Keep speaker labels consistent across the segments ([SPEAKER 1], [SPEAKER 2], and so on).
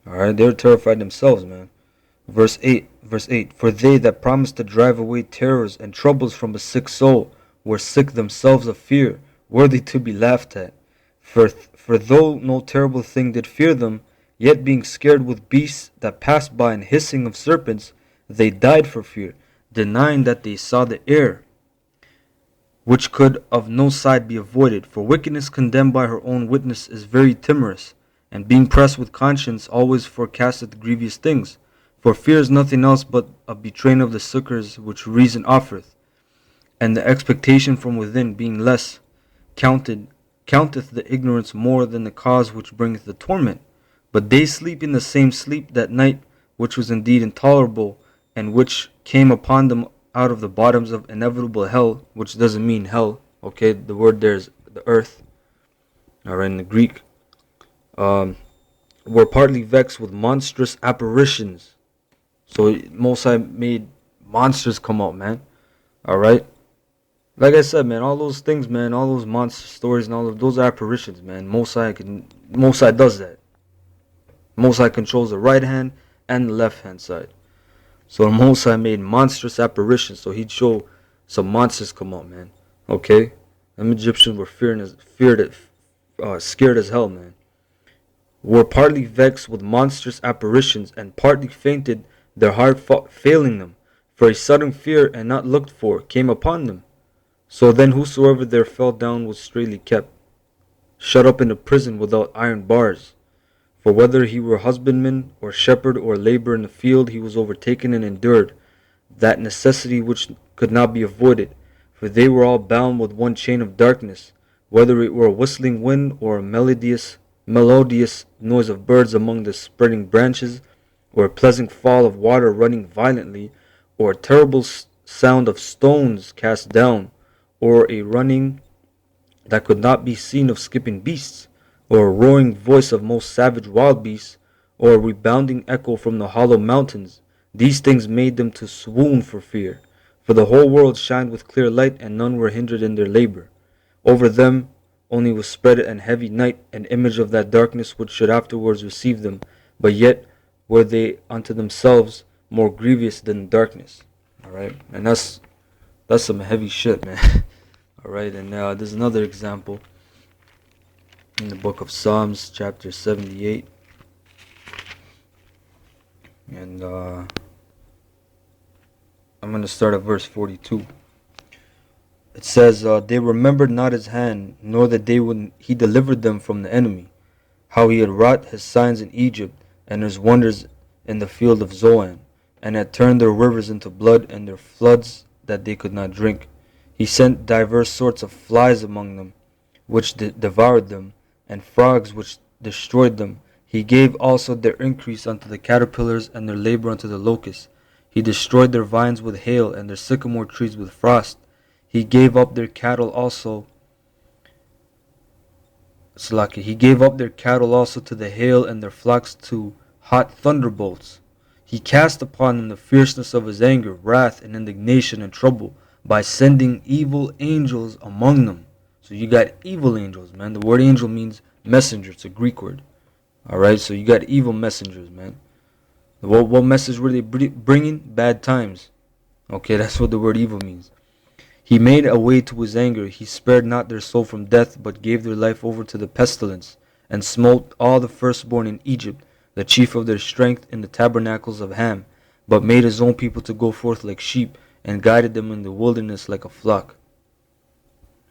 [SPEAKER 1] Alright, they were terrified themselves, man. Verse 8. For they that promised to drive away terrors and troubles from a sick soul were sick themselves of fear, worthy to be laughed at. For though no terrible thing did fear them, yet being scared with beasts that passed by and hissing of serpents, they died for fear, denying that they saw the air, which could of no side be avoided. For wickedness condemned by her own witness is very timorous, and being pressed with conscience always forecasteth grievous things. For fear is nothing else but a betraying of the succours which reason offereth, and the expectation from within being less counteth the ignorance more than the cause which bringeth the torment. But they sleep in the same sleep that night, which was indeed intolerable, and which came upon them out of the bottoms of inevitable hell, which doesn't mean hell. Okay, the word there is the earth. Alright, in the Greek. Were partly vexed with monstrous apparitions. So Mosai made monsters come out, man. Alright. Like I said, man, all those things, man, all those monster stories and all of those apparitions, man. Mosai does that. Mosai controls the right hand and the left hand side. So Mosai made monstrous apparitions, so he'd show some monsters come out, man. Okay? Them Egyptians were scared as hell, man. Were partly vexed with monstrous apparitions, and partly fainted, their heart failing them. For a sudden fear, and not looked for, came upon them. So then whosoever there fell down was straitly kept, shut up in a prison without iron bars. For whether he were husbandman, or shepherd, or labourer in the field, he was overtaken and endured that necessity which could not be avoided. For they were all bound with one chain of darkness, whether it were a whistling wind, or a melodious noise of birds among the spreading branches, or a pleasant fall of water running violently, or a terrible sound of stones cast down, or a running that could not be seen of skipping beasts, or a roaring voice of most savage wild beasts, or a rebounding echo from the hollow mountains. These things made them to swoon for fear. For the whole world shined with clear light, and none were hindered in their labor. Over them only was spread an heavy night, an image of that darkness which should afterwards receive them, but yet were they unto themselves more grievous than darkness. Alright, and that's some heavy shit, man. Alright, and there's another example in the book of Psalms, chapter 78. And I'm going to start at verse 42. It says, they remembered not his hand, nor the day when he delivered them from the enemy, how he had wrought his signs in Egypt, and his wonders in the field of Zoan, and had turned their rivers into blood, and their floods that they could not drink. He sent divers sorts of flies among them, which devoured them, and frogs which destroyed them. He gave also their increase unto the caterpillars, and their labor unto the locusts. He destroyed their vines with hail, and their sycamore trees with frost. He gave up their cattle also. He gave up their cattle also to the hail, and their flocks to hot thunderbolts. He cast upon them the fierceness of his anger, wrath, and indignation, and trouble, by sending evil angels among them. So you got evil angels, man. The word angel means messenger. It's a Greek word. Alright, so you got evil messengers, man. What message were they bringing? Bad times. Okay, that's what the word evil means. He made a way to his anger. He spared not their soul from death, but gave their life over to the pestilence, and smote all the firstborn in Egypt, the chief of their strength in the tabernacles of Ham, but made his own people to go forth like sheep, and guided them in the wilderness like a flock.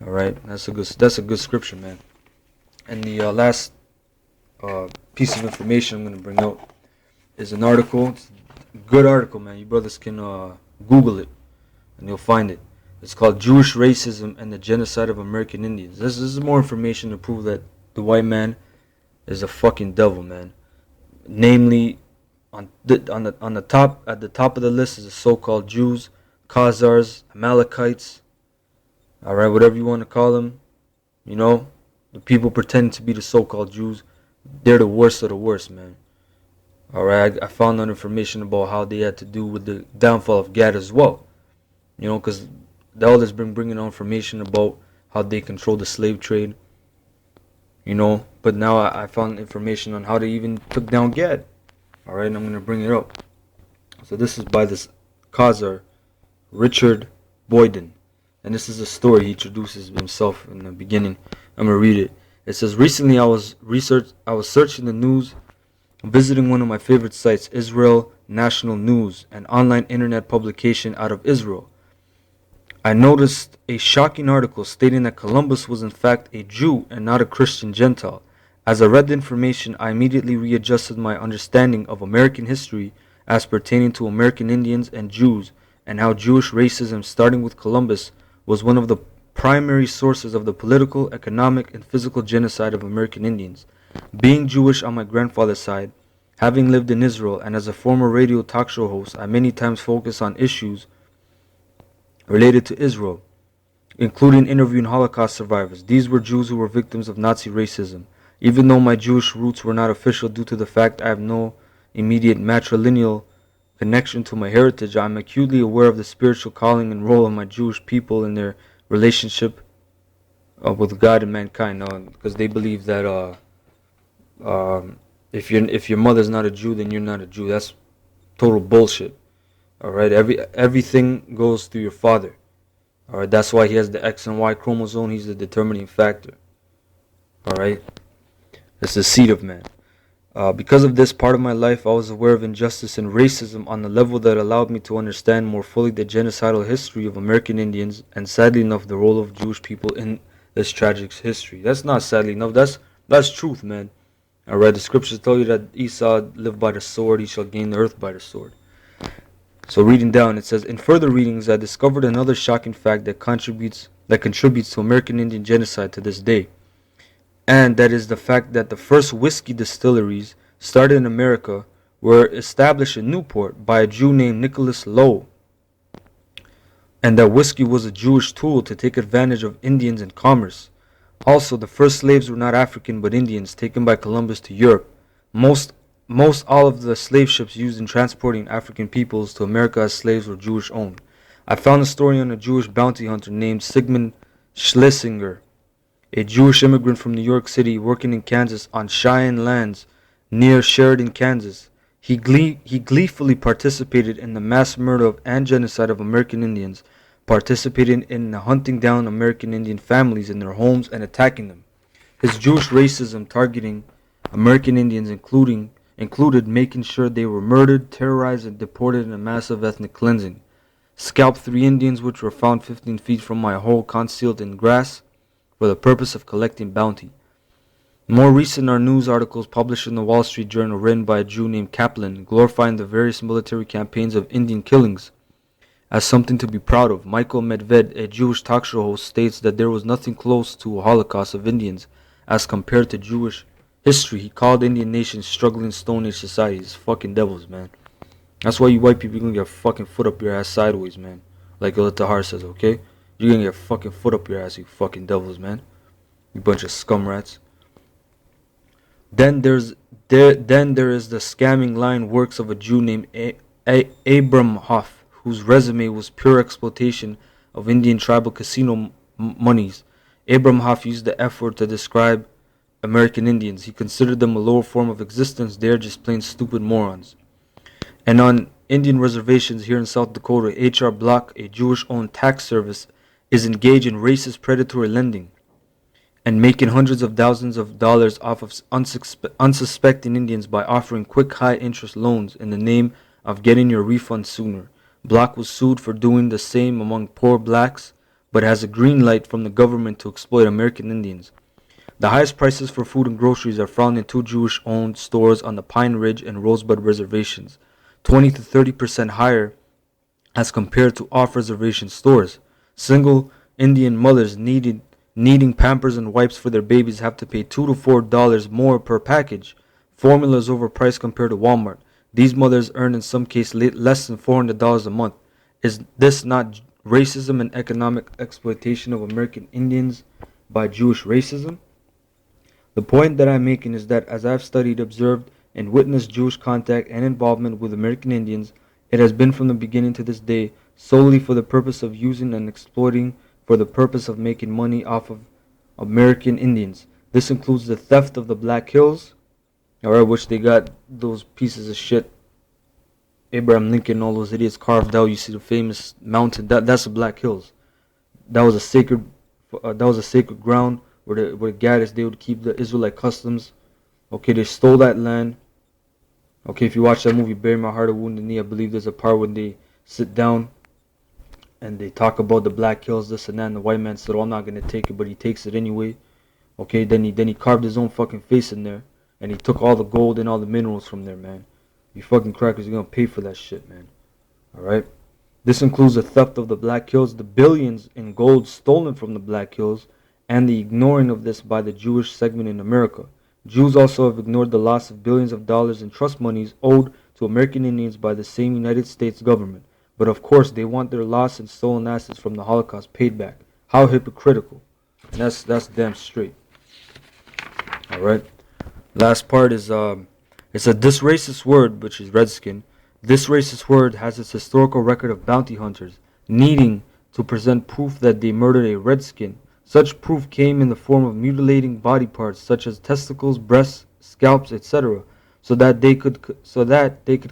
[SPEAKER 1] Alright, that's a good scripture, man. And the last piece of information I'm going to bring out is an article. It's a good article, man. You brothers can Google it, and you'll find it. It's called Jewish Racism and the Genocide of American Indians. This is more information to prove that the white man is a fucking devil, man. Namely, at the top of the list is the so-called Jews, Khazars, Amalekites, alright, whatever you want to call them. You know, the people pretending to be the so-called Jews, they're the worst of the worst, man. Alright, I found out information about how they had to do with the downfall of Gad as well. You know, because the elders been bringing out information about how they control the slave trade. You know, but now I found information on how they even took down Gad. Alright, and I'm going to bring it up. So this is by this Khazar, Richard Boyden. And this is a story he introduces himself in the beginning. I'm going to read it. It says, recently I was searching the news, visiting one of my favorite sites, Israel National News, an online internet publication out of Israel. I noticed a shocking article stating that Columbus was in fact a Jew and not a Christian Gentile. As I read the information, I immediately readjusted my understanding of American history as pertaining to American Indians and Jews, and how Jewish racism, starting with Columbus, was one of the primary sources of the political, economic, and physical genocide of American Indians. Being Jewish on my grandfather's side, having lived in Israel, and as a former radio talk show host, I many times focus on issues related to Israel, including interviewing Holocaust survivors. These were Jews who were victims of Nazi racism. Even though my Jewish roots were not official due to the fact I have no immediate matrilineal connection to my heritage, I am acutely aware of the spiritual calling and role of my Jewish people in their relationship with God and mankind. Because they believe that if your mother's not a Jew, then you're not a Jew. That's total bullshit. Alright, everything goes through your father. Alright, that's why he has the X and Y chromosome. He's the determining factor. Alright, it's the seed of man. Because of this part of my life, I was aware of injustice and racism on the level that allowed me to understand more fully the genocidal history of American Indians, and sadly enough, the role of Jewish people in this tragic history. That's not sadly enough. That's truth, man. Alright, the scriptures tell you that Esau lived by the sword; he shall gain the earth by the sword. So reading down, it says, in further readings, I discovered another shocking fact that contributes to American Indian genocide to this day. And that is the fact that the first whiskey distilleries started in America were established in Newport by a Jew named Nicholas Lowe. And that whiskey was a Jewish tool to take advantage of Indians in commerce. Also, the first slaves were not African but Indians taken by Columbus to Europe. Most all of the slave ships used in transporting African peoples to America as slaves were Jewish owned. I found a story on a Jewish bounty hunter named Sigmund Schlesinger, a Jewish immigrant from New York City working in Kansas on Cheyenne lands near Sheridan, Kansas. He gleefully participated in the mass murder and genocide of American Indians, participating in the hunting down American Indian families in their homes and attacking them. His Jewish racism targeting American Indians included making sure they were murdered, terrorized, and deported in a massive ethnic cleansing. Scalped 3 Indians which were found 15 feet from my hole concealed in grass for the purpose of collecting bounty. More recent are news articles published in the Wall Street Journal written by a Jew named Kaplan, glorifying the various military campaigns of Indian killings as something to be proud of. Michael Medved, a Jewish talk show host, states that there was nothing close to a holocaust of Indians as compared to Jewish history. He called Indian nations struggling Stone Age societies. Fucking devils, man. That's why you white people, you're gonna get a fucking foot up your ass sideways, man. Like Yoel Tahar says, okay? You're gonna get a fucking foot up your ass, you fucking devils, man. You bunch of scum rats. Then there is the scamming lying works of a Jew named Abram Hoff, whose resume was pure exploitation of Indian tribal casino monies. Abram Hoff used the F word to describe American Indians. He considered them a lower form of existence. They're just plain stupid morons. And on Indian reservations here in South Dakota, H.R. Block, a Jewish-owned tax service, is engaged in racist predatory lending and making hundreds of thousands of dollars off of unsuspecting Indians by offering quick high-interest loans in the name of getting your refund sooner. Block was sued for doing the same among poor blacks, but has a green light from the government to exploit American Indians. The highest prices for food and groceries are found in 2 Jewish-owned stores on the Pine Ridge and Rosebud reservations, 20 to 30% higher as compared to off-reservation stores. Single Indian mothers needing Pampers and wipes for their babies have to pay $2 to $4 more per package. Formula is overpriced compared to Walmart. These mothers earn in some cases less than $400 a month. Is this not racism and economic exploitation of American Indians by Jewish racism? The point that I'm making is that as I've studied, observed, and witnessed Jewish contact and involvement with American Indians, it has been from the beginning to this day solely for the purpose of using and exploiting for the purpose of making money off of American Indians. This includes the theft of the Black Hills, Alright, which they got those pieces of shit, Abraham Lincoln, all those idiots carved out. You see the famous mountain. That's the Black Hills. That was a sacred. That was a sacred ground where the Gaddish, they would keep the Israelite customs. Okay, they stole that land. Okay, if you watch that movie, Bury My Heart, A Wounded Knee, I believe there's a part when they sit down and they talk about the Black Hills, this and that, and the white man said, "Oh, I'm not gonna take it," but he takes it anyway. Okay, then he carved his own fucking face in there, and he took all the gold and all the minerals from there, man. You fucking crackers are gonna pay for that shit, man. Alright? This includes the theft of the Black Hills, the billions in gold stolen from the Black Hills, and the ignoring of this by the Jewish segment in America. Jews also have ignored the loss of billions of dollars in trust monies owed to American Indians by the same United States government. But of course, they want their lost and stolen assets from the Holocaust paid back. How hypocritical. And that's damn straight. Alright? Last part is, it's a this racist word, which is redskin. This racist word has its historical record of bounty hunters needing to present proof that they murdered a redskin. Such proof came in the form of mutilating body parts such as testicles, breasts, scalps, etc., so that they could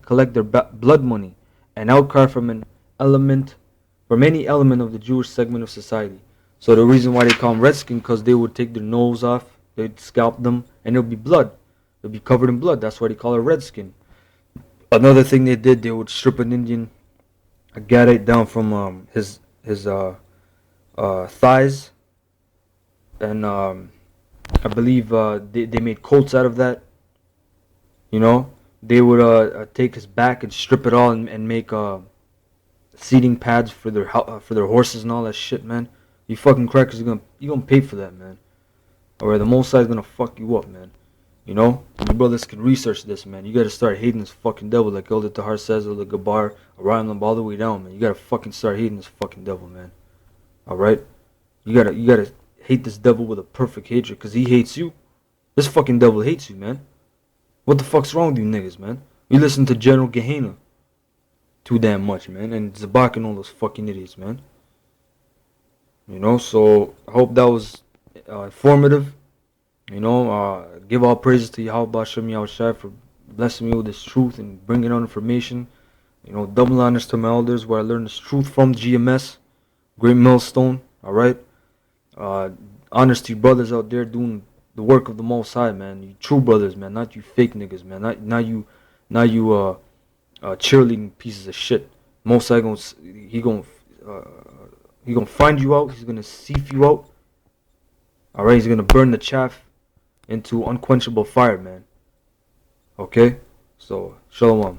[SPEAKER 1] collect their blood money, an outcry from any element of the Jewish segment of society. So the reason why they call them redskin, because they would take their nose off, they'd scalp them, and it'll be blood. It'll be covered in blood. That's why they call it redskin. Another thing they did, they would strip an Indian, a Gaddite, down from his thighs, and I believe they made coats out of that. You know, they would take his back and strip it all and make seating pads for their horses and all that shit, man. You fucking crackers are gonna pay for that, man. Or the Most High is gonna fuck you up, man. You know, you brothers can research this, man. You gotta start hating this fucking devil, like Elder Tahar says, or the Gabar, Orion Lamb, all the way down, man. You gotta fucking start hating this fucking devil, man. Alright? You gotta hate this devil with a perfect hatred, because he hates you. This fucking devil hates you, man. What the fuck's wrong with you niggas, man? You listen to General Gehenna too damn much, man, and Zabak and all those fucking idiots, man. You know, so I hope that was informative. You know, give all praises to Yahweh Hashem Yahushai for blessing me with this truth and bringing out information. You know, double honors to my elders where I learned this truth from GMS, Great Millstone. All right. Honors to you brothers out there doing the work of the Most High, man. You true brothers, man, not you fake niggas, man. Not you cheerleading pieces of shit. Most High he gonna find you out. He's gonna sieve you out. All right. He's gonna burn the chaff into unquenchable fire, man. Okay? So, shalom.